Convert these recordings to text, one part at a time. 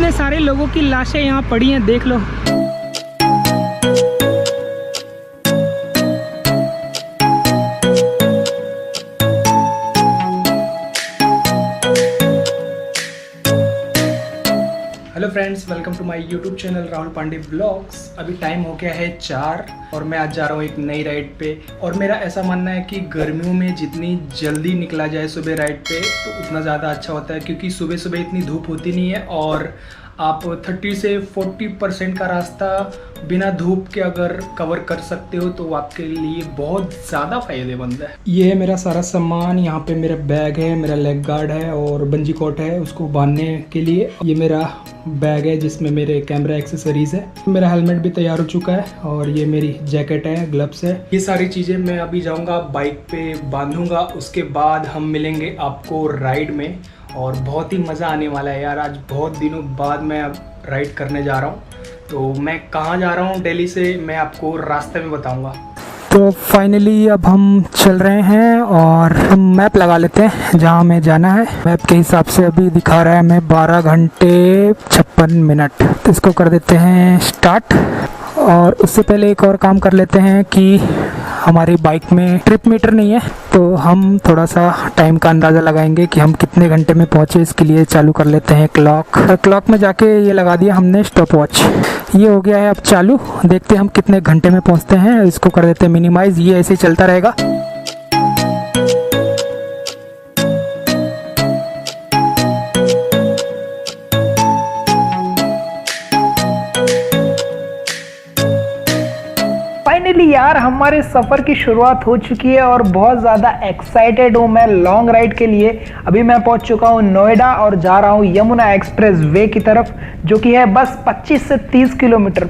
कितने सारे लोगों की लाशें यहाँ पड़ी हैं, देख लो। Hello friends, welcome to my YouTube channel Rahul Pandey blogs. अभी टाइम हो गया है 4 और मैं आज जा रहा हूँ एक नई राइड पे। और मेरा ऐसा मानना है कि गर्मियों में जितनी जल्दी निकला जाए सुबह राइड पे तो उतना ज़्यादा अच्छा होता है, क्योंकि सुबह सुबह इतनी धूप होती नहीं है और आप 30 से 40% का रास्ता बिना धूप के अगर कवर कर सकते हो तो आपके लिए बहुत ज़्यादा फ़ायदेमंद है। ये है मेरा सारा सामान। यहाँ पे मेरा बैग है, मेरा लेग गार्ड है और बंजी कोट है उसको बांधने के लिए। ये मेरा बैग है जिसमें मेरे कैमरा एक्सेसरीज़ है। मेरा हेलमेट भी तैयार हो चुका है और ये मेरी जैकेट है, ग्लव्स है। ये सारी चीज़ें मैं अभी जाऊँगा बाइक पे बांधूँगा, उसके बाद हम मिलेंगे आपको राइड में और बहुत ही मज़ा आने वाला है यार। आज बहुत दिनों बाद मैं अब राइड करने जा रहा हूँ, तो मैं कहाँ जा रहा हूँ दिल्ली से मैं आपको रास्ते में बताऊँगा। तो फाइनली अब हम चल रहे हैं और हम मैप लगा लेते हैं जहाँ हमें जाना है। मैप के हिसाब से अभी दिखा रहा है हमें 12 घंटे 56 मिनट। तो इसको कर देते हैं स्टार्ट। और उससे पहले एक और काम कर लेते हैं कि हमारी बाइक में ट्रिप मीटर नहीं है, तो हम थोड़ा सा टाइम का अंदाज़ा लगाएंगे कि हम कितने घंटे में पहुँचे। इसके लिए चालू कर लेते हैं क्लॉक में जाके ये लगा दिया हमने स्टॉप वॉच। ये हो गया है अब चालू। देखते हैं हम कितने घंटे में पहुँचते हैं। इसको कर देते हैं मिनिमाइज, ये ऐसे चलता रहेगा। फाइनली यार हमारे सफ़र की शुरुआत हो चुकी है और बहुत ज़्यादा एक्साइटेड हूँ मैं लॉन्ग राइड के लिए। अभी मैं पहुँच चुका हूँ नोएडा और जा रहा हूँ यमुना एक्सप्रेस वे की तरफ, जो कि है बस 25 से 30 किलोमीटर।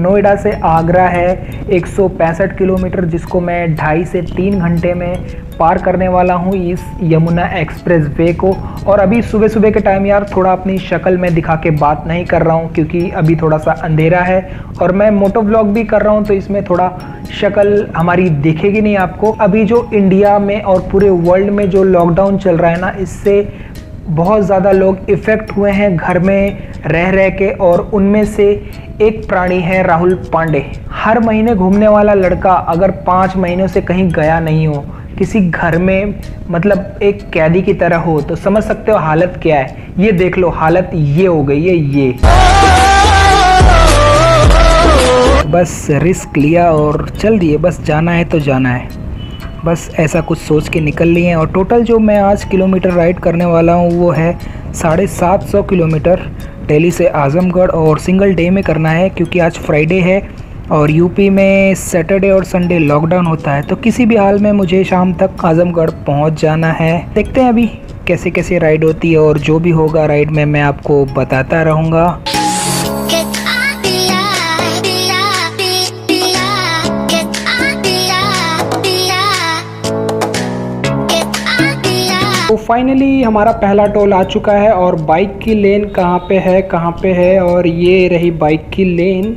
नोएडा से आगरा है 165 किलोमीटर, जिसको मैं 2.5 से 3 घंटे में पार करने वाला हूँ इस यमुना एक्सप्रेस वे को। और अभी सुबह सुबह के टाइम यार थोड़ा अपनी शक्ल में दिखा के बात नहीं कर रहा हूँ, क्योंकि अभी थोड़ा सा अंधेरा है और मैं मोटो व्लॉग भी कर रहा हूँ, तो इसमें थोड़ा शक्ल हमारी दिखेगी नहीं आपको। अभी जो इंडिया में और पूरे वर्ल्ड में जो लॉकडाउन चल रहा है ना, इससे बहुत ज़्यादा लोग इफ़ेक्ट हुए हैं घर में रह के। और उनमें से एक प्राणी है राहुल पांडे। हर महीने घूमने वाला लड़का अगर 5 महीनों से कहीं गया नहीं हो, किसी घर में मतलब एक कैदी की तरह हो, तो समझ सकते हो हालत क्या है। ये देख लो, हालत ये हो गई है। ये बस रिस्क लिया और चल दिए, बस जाना है तो जाना है, बस ऐसा कुछ सोच के निकल लिए हैं। और टोटल जो मैं आज किलोमीटर राइड करने वाला हूँ वो है 750 किलोमीटर दिल्ली से आजमगढ़, और सिंगल डे में करना है क्योंकि आज फ्राइडे है और यूपी में सैटरडे और संडे लॉकडाउन होता है। तो किसी भी हाल में मुझे शाम तक आजमगढ़ पहुँच जाना है। देखते हैं अभी कैसे कैसे राइड होती है और जो भी होगा राइड में मैं आपको बताता रहूँगा। तो फाइनली हमारा पहला टोल आ चुका है और बाइक की लेन कहाँ पे है और ये रही बाइक की लेन।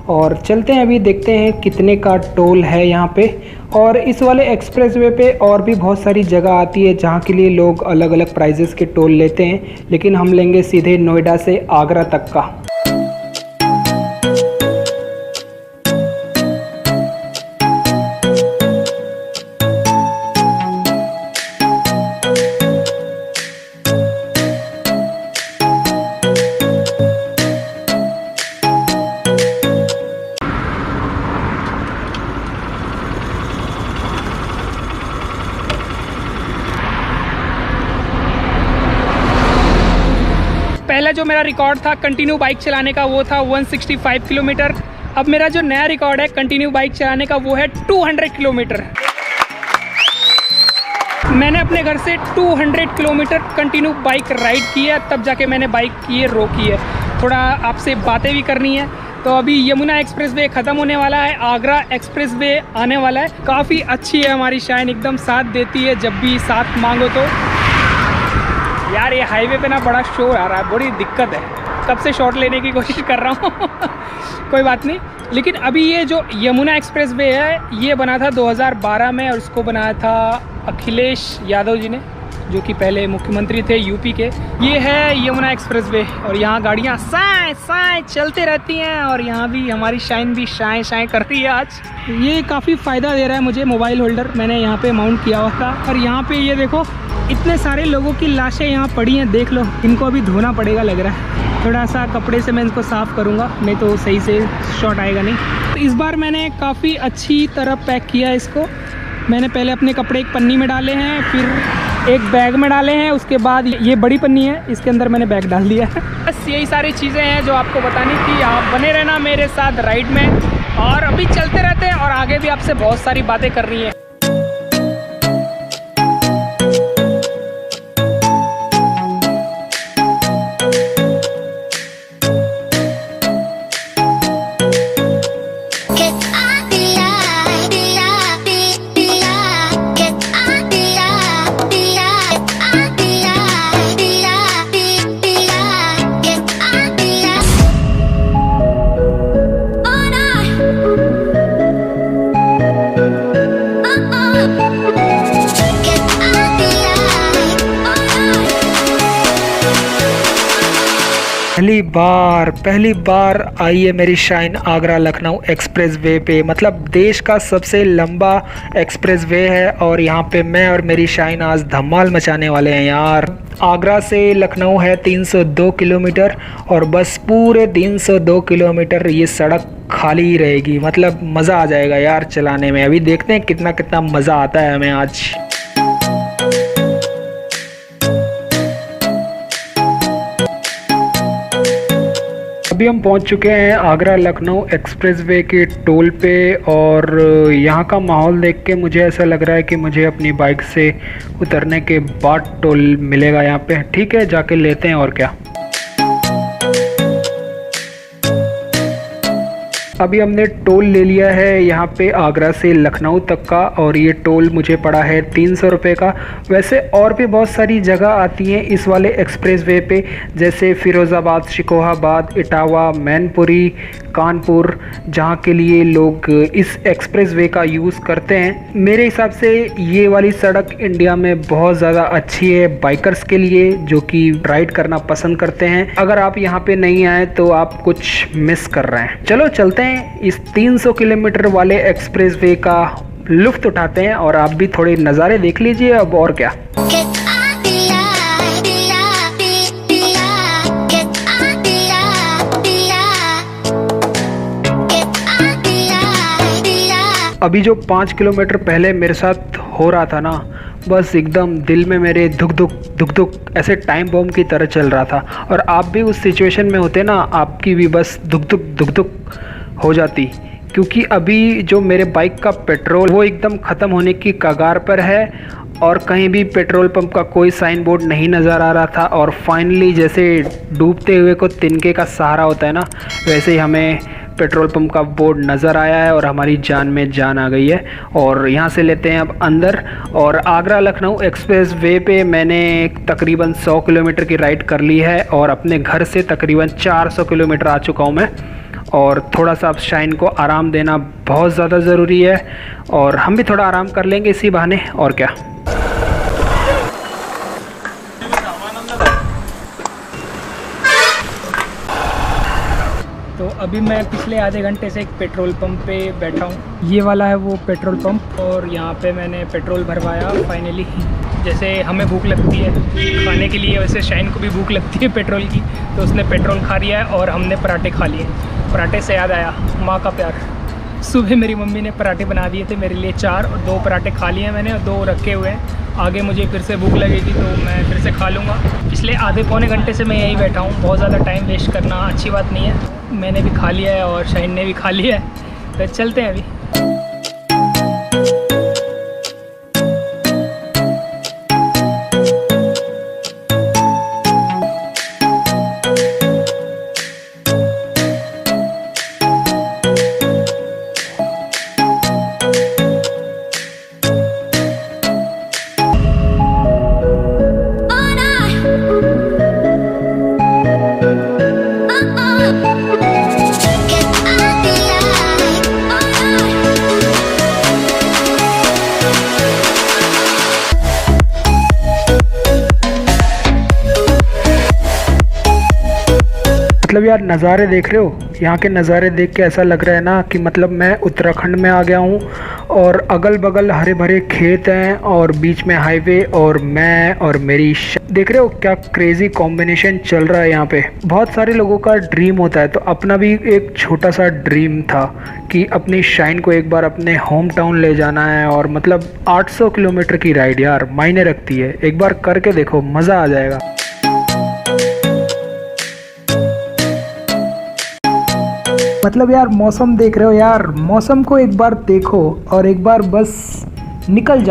और चलते हैं अभी, देखते हैं कितने का टोल है यहाँ पे। और इस वाले एक्सप्रेसवे पे और भी बहुत सारी जगह आती है जहाँ के लिए लोग अलग अलग प्राइजेस के टोल लेते हैं, लेकिन हम लेंगे सीधे नोएडा से आगरा तक का। पहला जो मेरा रिकॉर्ड था कंटिन्यू बाइक चलाने का वो था 165 किलोमीटर। अब मेरा जो नया रिकॉर्ड है कंटिन्यू बाइक चलाने का वो है 200 किलोमीटर। मैंने अपने घर से 200 किलोमीटर कंटिन्यू बाइक राइड की है, तब जाके मैंने बाइक ये रोकी है। थोड़ा आपसे बातें भी करनी है। तो अभी यमुना एक्सप्रेसवे ख़त्म होने वाला है, आगरा एक्सप्रेसवे आने वाला है। काफ़ी अच्छी है हमारी शाइन, एकदम साथ देती है जब भी साथ मांगो तो। यार ये हाईवे पे ना बड़ा शोर आ रहा है, बड़ी दिक्कत है। कब से शॉट लेने की कोशिश कर रहा हूँ कोई बात नहीं। लेकिन अभी ये जो यमुना एक्सप्रेस वे है ये बना था 2012 में और इसको बनाया था अखिलेश यादव जी ने, जो कि पहले मुख्यमंत्री थे यूपी के। ये है यमुना एक्सप्रेस वे और यहाँ गाड़ियाँ साए साए चलते रहती हैं और यहाँ भी हमारी शाइन भी शाए शाए कर रही है आज। ये काफ़ी फ़ायदा दे रहा है मुझे, मोबाइल होल्डर मैंने यहाँ पे माउंट किया हुआ था। और यहाँ पे ये देखो इतने सारे लोगों की लाशें यहाँ पड़ी हैं, देख लो। इनको अभी धोना पड़ेगा लग रहा है, थोड़ा सा कपड़े से मैं इनको साफ़ करूँगा, नहीं तो सही से शॉट आएगा नहीं। तो इस बार मैंने काफ़ी अच्छी तरह पैक किया इसको। मैंने पहले अपने कपड़े एक पन्नी में डाले हैं, फिर एक बैग में डाले हैं, उसके बाद ये बड़ी पन्नी है इसके अंदर मैंने बैग डाल दिया है। बस यही सारी चीज़ें हैं जो आपको बतानी थी। आप बने रहना मेरे साथ राइड में और अभी चलते रहते हैं और आगे भी आपसे बहुत सारी बातें कर रही हैं। पहली बार आई है मेरी shine Agra Lucknow express way पे। मतलब देश का सबसे लंबा एक्सप्रेस वे है और यहाँ पे मैं और मेरी शाइन आज धमाल मचाने वाले हैं यार। आगरा से लखनऊ है 302 किलोमीटर और बस पूरे 302 किलोमीटर ये सड़क खाली ही रहेगी। मतलब मज़ा आ जाएगा यार चलाने में। अभी देखते हैं कितना कितना मज़ा आता है हमें आज। अभी हम पहुंच चुके हैं आगरा लखनऊ एक्सप्रेस वे के टोल पे और यहाँ का माहौल देख के मुझे ऐसा लग रहा है कि मुझे अपनी बाइक से उतरने के बाद टोल मिलेगा यहाँ पे। ठीक है, जाके लेते हैं और क्या। अभी हमने टोल ले लिया है यहाँ पे आगरा से लखनऊ तक का और ये टोल मुझे पड़ा है 300 रुपये का। वैसे और भी बहुत सारी जगह आती हैं इस वाले एक्सप्रेस वे पे, जैसे फ़िरोज़ाबाद, शिकोहाबाद, इटावा, मैनपुरी, कानपुर, जहाँ के लिए लोग इस एक्सप्रेस वे का यूज़ करते हैं। मेरे हिसाब से ये वाली सड़क इंडिया में बहुत ज़्यादा अच्छी है बाइकर्स के लिए जो कि राइड करना पसंद करते हैं। अगर आप यहाँ पे नहीं आए तो आप कुछ मिस कर रहे हैं। चलो चलते हैं इस 300 किलोमीटर वाले एक्सप्रेस वे का लुफ्त उठाते हैं और आप भी थोड़े नज़ारे देख लीजिए अब और क्या। अभी जो 5 किलोमीटर पहले मेरे साथ हो रहा था ना, बस एकदम दिल में मेरे धुक धुक ऐसे टाइम बम की तरह चल रहा था। और आप भी उस सिचुएशन में होते ना, आपकी भी बस धुक धुक हो जाती। क्योंकि अभी जो मेरे बाइक का पेट्रोल वो एकदम ख़त्म होने की कगार पर है और कहीं भी पेट्रोल पंप का कोई साइन बोर्ड नहीं नज़र आ रहा था। और फाइनली जैसे डूबते हुए को तिनके का सहारा होता है ना, वैसे ही हमें पेट्रोल पंप का बोर्ड नज़र आया है और हमारी जान में जान आ गई है। और यहाँ से लेते हैं अब अंदर। और आगरा लखनऊ एक्सप्रेस वे पे मैंने तकरीबन 100 किलोमीटर की राइड कर ली है और अपने घर से तकरीबन 400 किलोमीटर आ चुका हूँ मैं। और थोड़ा सा अब शाइन को आराम देना बहुत ज़्यादा ज़रूरी है और हम भी थोड़ा आराम कर लेंगे इसी बहाने और क्या। तो अभी मैं पिछले आधे घंटे से एक पेट्रोल पंप पे बैठा हूँ। ये वाला है वो पेट्रोल पंप और यहाँ पे मैंने पेट्रोल भरवाया फाइनली। जैसे हमें भूख लगती है खाने के लिए, वैसे शाइन को भी भूख लगती है पेट्रोल की, तो उसने पेट्रोल खा लिया है और हमने पराठे खा लिए। पराठे से याद आया माँ का प्यार। सुबह मेरी मम्मी ने पराठे बना दिए थे मेरे लिए 4 और 2 पराठे खा लिए मैंने और 2 रखे हुए हैं। आगे मुझे फिर से भूख लगेगी तो मैं फिर से खा लूँगा। पिछले आधे पौने घंटे से मैं यहीं बैठा हूँ। बहुत ज़्यादा टाइम वेस्ट करना अच्छी बात नहीं है। मैंने भी खा लिया है और शाइन ने भी खा लिया है, तो चलते हैं अभी। Get यार नज़ारे देख रहे हो, यहाँ के नज़ारे देख के ऐसा लग रहा है ना कि मतलब मैं उत्तराखंड में आ गया हूँ। और अगल बगल हरे भरे खेत हैं और बीच में हाईवे और मैं और मेरी देख रहे हो क्या क्रेजी कॉम्बिनेशन चल रहा है यहाँ पे। बहुत सारे लोगों का ड्रीम होता है, तो अपना भी एक छोटा सा ड्रीम था कि अपनी शाइन को एक बार अपने होम टाउन ले जाना है। और मतलब 800 किलोमीटर की राइड यार मायने रखती है, एक बार करके देखो मज़ा आ जाएगा। मतलब यार मौसम देख रहे हो यार, मौसम को एक बार देखो और एक बार बस निकल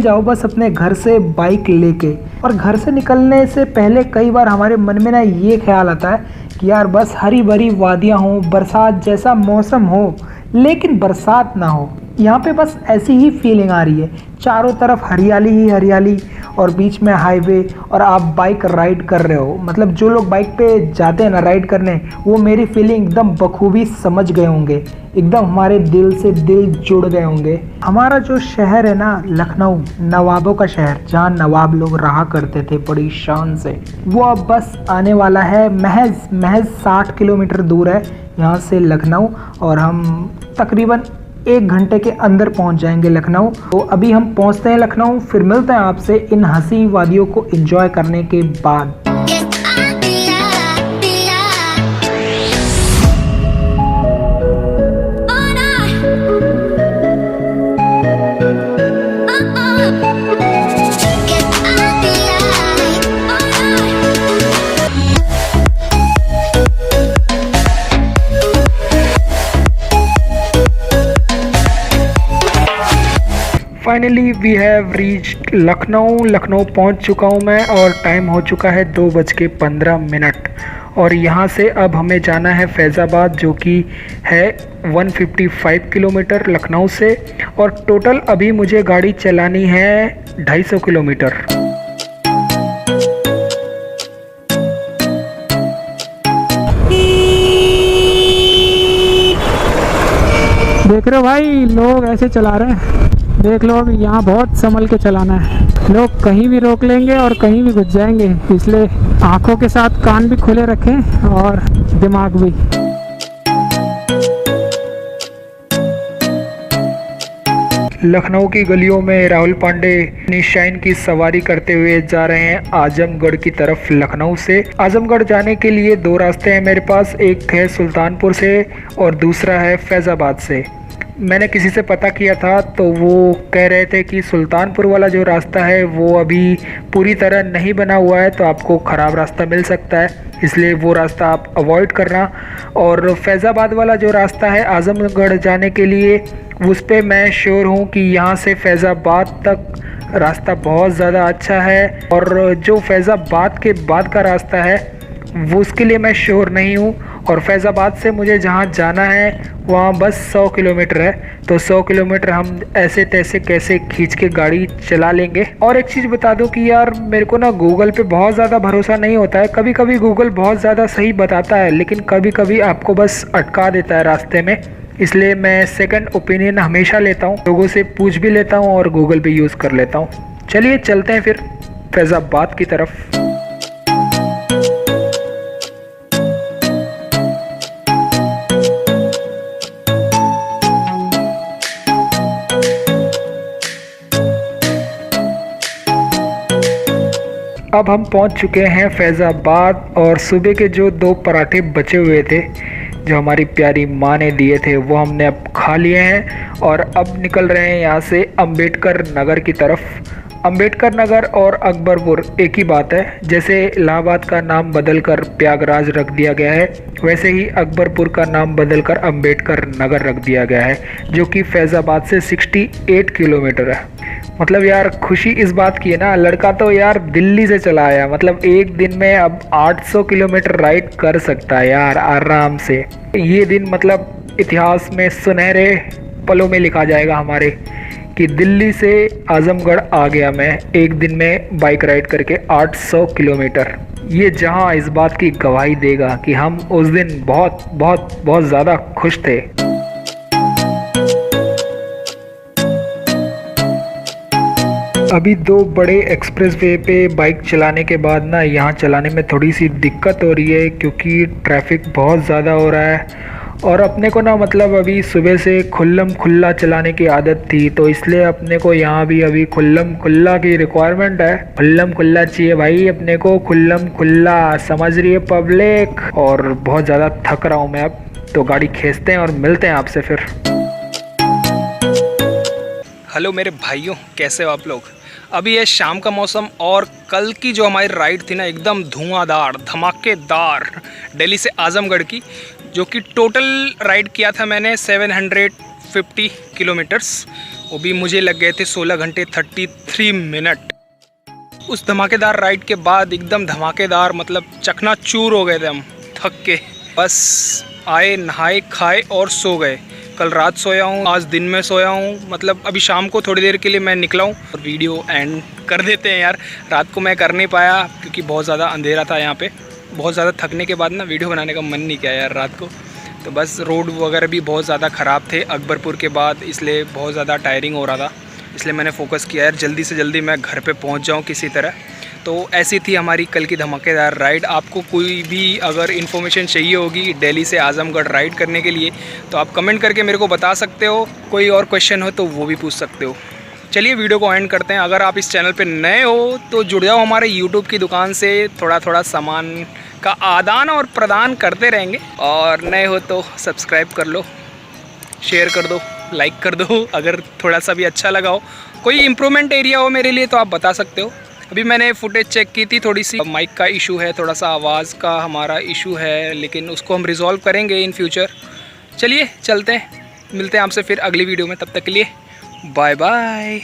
जाओ बस अपने घर से बाइक लेके। और घर से निकलने से पहले कई बार हमारे मन में ना ये ख्याल आता है कि यार बस हरी भरी वादियाँ हों, बरसात जैसा मौसम हो लेकिन बरसात ना हो। यहाँ पे बस ऐसी ही फीलिंग आ रही है, चारों तरफ हरियाली ही हरियाली और बीच में हाईवे और आप बाइक राइड कर रहे हो। मतलब जो लोग बाइक पे जाते हैं ना राइड करने, वो मेरी फीलिंग एकदम बखूबी समझ गए होंगे, एकदम हमारे दिल से दिल जुड़ गए होंगे। हमारा जो शहर है ना लखनऊ, नवाबों का शहर, जहाँ नवाब लोग रहा करते थे बड़ी शान से, वो अब बस आने वाला है। महज 60 किलोमीटर दूर है यहाँ से लखनऊ और हम तकरीबन 1 घंटे के अंदर पहुंच जाएंगे लखनऊ। तो अभी हम पहुंचते हैं लखनऊ, फिर मिलते हैं आपसे इन हंसी वादियों को एंजॉय करने के बाद। Finally we have reached Lucknow पहुंच चुका हूं मैं और टाइम हो चुका है 2:15। और यहां से अब हमें जाना है फैज़ाबाद, जो कि है 155 किलोमीटर लखनऊ से। और टोटल अभी मुझे गाड़ी चलानी है 250 किलोमीटर। देख रहे हो भाई, लोग ऐसे चला रहे हैं, देख लो। अभी यहाँ बहुत संभल के चलाना है, लोग कहीं भी रोक लेंगे और कहीं भी घुस जाएंगे, इसलिए आंखों के साथ कान भी खुले रखें और दिमाग भी। लखनऊ की गलियों में राहुल पांडे अपनी शाइन की सवारी करते हुए जा रहे हैं आजमगढ़ की तरफ। लखनऊ से आजमगढ़ जाने के लिए 2 रास्ते हैं मेरे पास, एक है सुल्तानपुर से और दूसरा है फैज़ाबाद से। मैंने किसी से पता किया था तो वो कह रहे थे कि सुल्तानपुर वाला जो रास्ता है वो अभी पूरी तरह नहीं बना हुआ है, तो आपको ख़राब रास्ता मिल सकता है, इसलिए वो रास्ता आप अवॉइड करना। और फैज़ाबाद वाला जो रास्ता है आजमगढ़ जाने के लिए, उस पर मैं श्योर हूँ कि यहाँ से फैज़ाबाद तक रास्ता बहुत ज़्यादा अच्छा है। और जो फैज़ाबाद के बाद का रास्ता है वो उसके लिए मैं श्योर नहीं हूँ। और फैज़ाबाद से मुझे जहाँ जाना है वहाँ बस 100 किलोमीटर है, तो 100 किलोमीटर हम ऐसे तैसे कैसे खींच के गाड़ी चला लेंगे। और एक चीज़ बता दूँ कि यार मेरे को ना गूगल पे बहुत ज़्यादा भरोसा नहीं होता है। कभी कभी गूगल बहुत ज़्यादा सही बताता है, लेकिन कभी कभी आपको बस अटका देता है रास्ते में, इसलिए मैं सेकंड ओपिनियन हमेशा लेता हूँ, लोगों से पूछ भी लेता हूँ और गूगल पे यूज़ कर लेता हूँ। चलिए चलते हैं फिर फैज़ाबाद की तरफ। अब हम पहुंच चुके हैं फैज़ाबाद और सुबह के जो 2 पराठे बचे हुए थे जो हमारी प्यारी माँ ने दिए थे वो हमने अब खा लिए हैं और अब निकल रहे हैं यहाँ से अंबेडकर नगर की तरफ। अंबेडकर नगर और अकबरपुर एक ही बात है, जैसे इलाहाबाद का नाम बदलकर प्रयागराज रख दिया गया है वैसे ही अकबरपुर का नाम बदलकर अंबेडकर नगर रख दिया गया है, जो कि फैज़ाबाद से 68 किलोमीटर है। मतलब यार खुशी इस बात की है ना, लड़का तो यार दिल्ली से चला आया, मतलब एक दिन में अब 800 किलोमीटर राइड कर सकता है यार आराम से। ये दिन मतलब इतिहास में सुनहरे पलों में लिखा जाएगा हमारे कि दिल्ली से आजमगढ़ आ गया मैं एक दिन में बाइक राइड करके 800 किलोमीटर। ये जहां इस बात की गवाही देगा कि हम उस दिन बहुत बहुत बहुत ज़्यादा खुश थे। अभी दो बड़े एक्सप्रेसवे पे बाइक चलाने के बाद ना यहाँ चलाने में थोड़ी सी दिक्कत हो रही है क्योंकि ट्रैफिक बहुत ज़्यादा हो रहा है और अपने को ना मतलब अभी सुबह से खुल्लम खुल्ला चलाने की आदत थी, तो इसलिए अपने को यहाँ भी अभी खुल्लम खुल्ला की रिक्वायरमेंट है। खुल्लम खुल्ला चाहिए भाई अपने को, खुल्लम खुल्ला, समझ रही है पब्लिक। और बहुत ज़्यादा थक रहा हूँ मैं अब, तो गाड़ी खींचते हैं और मिलते हैं आपसे फिर। हेलो मेरे भाइयों, कैसे हो आप लोग? अभी है शाम का मौसम और कल की जो हमारी राइड थी ना एकदम धुआंधार धमाकेदार दिल्ली से आजमगढ़ की, जो कि टोटल राइड किया था मैंने 750 किलोमीटर्स। वो भी मुझे लग गए थे 16 घंटे 33 मिनट। उस धमाकेदार राइड के बाद एकदम धमाकेदार मतलब चकनाचूर हो गए थे हम, थक के। बस आए, नहाए, खाए और सो गए। कल रात सोया हूँ, आज दिन में सोया हूँ, मतलब अभी शाम को थोड़ी देर के लिए मैं निकला हूँ। और वीडियो एंड कर देते हैं यार। रात को मैं कर नहीं पाया क्योंकि बहुत ज़्यादा अंधेरा था यहाँ पे। बहुत ज़्यादा थकने के बाद ना वीडियो बनाने का मन नहीं किया यार रात को। तो बस रोड वगैरह भी बहुत ज़्यादा ख़राब थे अकबरपुर के बाद, इसलिए बहुत ज़्यादा टायरिंग हो रहा था। इसलिए मैंने फोकस किया यार जल्दी से जल्दी मैं घर पे पहुंच जाऊं किसी तरह। तो ऐसी थी हमारी कल की धमाकेदार राइड। आपको कोई भी अगर इन्फॉर्मेशन चाहिए होगी दिल्ली से आजमगढ़ राइड करने के लिए तो आप कमेंट करके मेरे को बता सकते हो। कोई और क्वेश्चन हो तो वो भी पूछ सकते हो। चलिए वीडियो को एंड करते हैं। अगर आप इस चैनल पे नए हो तो जुड़ जाओ हमारे यूट्यूब की दुकान से, थोड़ा थोड़ा सामान का आदान और प्रदान करते रहेंगे। और नए हो तो सब्सक्राइब कर लो, शेयर कर दो, लाइक कर दो। अगर थोड़ा सा भी अच्छा लगा हो, कोई इम्प्रूवमेंट एरिया हो मेरे लिए तो आप बता सकते हो। अभी मैंने फुटेज चेक की थी, थोड़ी सी माइक का इशू है, थोड़ा सा आवाज़ का हमारा इशू है, लेकिन उसको हम रिजॉल्व करेंगे इन फ्यूचर। चलिए चलते हैं, मिलते हैं आपसे फिर अगली वीडियो में। तब तक के लिए बाय बाय।